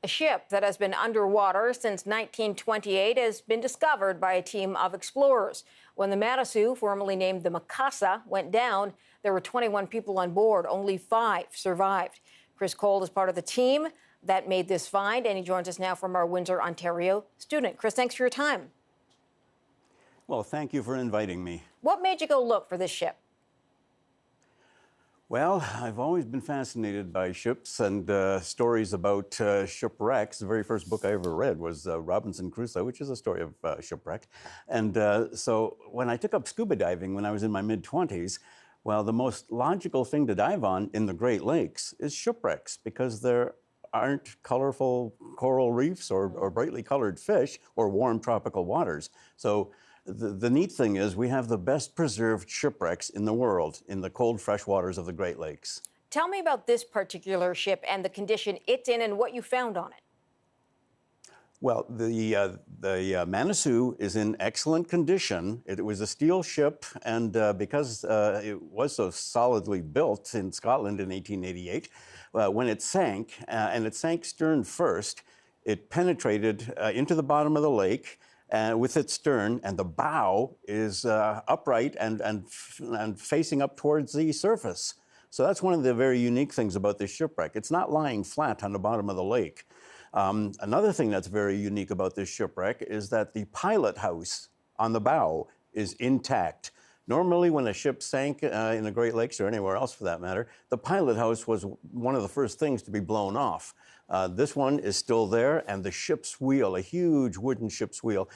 A ship that has been underwater since 1928 has been discovered by a team of explorers. When the Manasoo, formerly named the Mikasa, went down, there were 21 people on board. Only 5 survived. Cris Kohl is part of the team that made this find, and he joins us now from our Windsor, Ontario student. Cris, thanks for your time. Well, thank you for inviting me. What made you go look for this ship? Well, I've always been fascinated by ships and stories about shipwrecks. The very first book I ever read was Robinson Crusoe, which is a story of shipwreck. And so when I took up scuba diving when I was in my mid-20s, well, the most logical thing to dive on in the Great Lakes is shipwrecks, because there aren't colorful coral reefs or brightly colored fish or warm tropical waters. So the neat thing is we have the best preserved shipwrecks in the world in the cold, fresh waters of the Great Lakes. Tell me about this particular ship and the condition it's in and what you found on it. Well, the Manasoo is in excellent condition. It was a steel ship, and because it was so solidly built in Scotland in 1888, when it sank, and it sank stern first, it penetrated into the bottom of the lake with its stern, and the bow is upright and facing up towards the surface. So that's one of the very unique things about this shipwreck. It's not lying flat on the bottom of the lake. Another thing that's very unique about this shipwreck is that the pilot house on the bow is intact. Normally, when a ship sank in the Great Lakes or anywhere else for that matter, the pilot house was one of the first things to be blown off. This one is still there, and the ship's wheel, a huge wooden ship's wheel,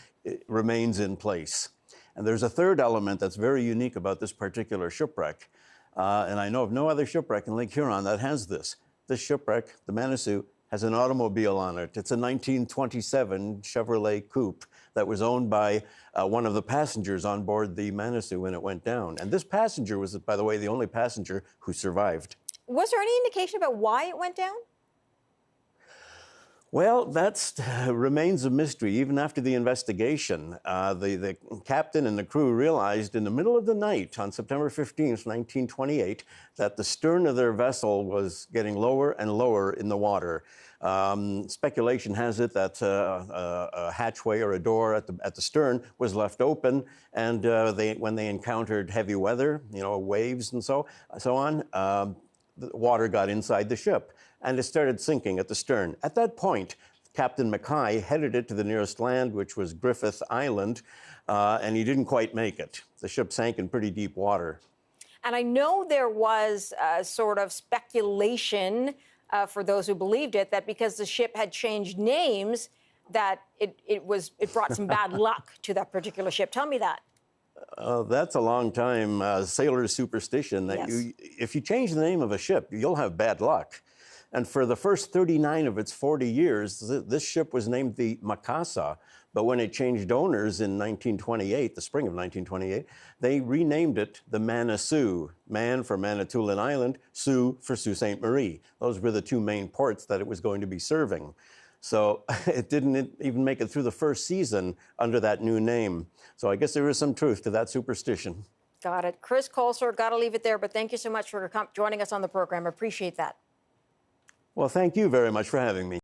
remains in place. And there's a third element that's very unique about this particular shipwreck. And I know of no other shipwreck in Lake Huron that has this. This shipwreck, the Manasoo, has an automobile on it. It's a 1927 Chevrolet coupe that was owned by one of the passengers on board the Manasoo when it went down. And this passenger was, by the way, the only passenger who survived. Was there any indication about why it went down? Well, that remains a mystery even after the investigation. The captain and the crew realized in the middle of the night on September 15th, 1928, that the stern of their vessel was getting lower and lower in the water. Speculation has it that a hatchway or a door at the stern was left open, and when they encountered heavy weather, waves and so on, the water got inside the ship, and it started sinking at the stern. At that point, Captain Mackay headed it to the nearest land, which was Griffith Island, and he didn't quite make it. The ship sank in pretty deep water. And I know there was sort of speculation for those who believed it, that because the ship had changed names, that it brought some bad luck to that particular ship. Tell me that. That's a long time sailor's superstition that Yes. if you change the name of a ship, you'll have bad luck. And for the first 39 of its 40 years, this ship was named the Mikasa. But when it changed owners in 1928, the spring of 1928, they renamed it the Manasoo. Man for Manitoulin Island, Sault for Sault Ste. Marie. Those were the 2 main ports that it was going to be serving. So it didn't even make it through the first season under that new name. So I guess there is some truth to that superstition. Got it. Cris Kohl, sir, got to leave it there, but thank you so much for joining us on the program. Appreciate that. Well, thank you very much for having me.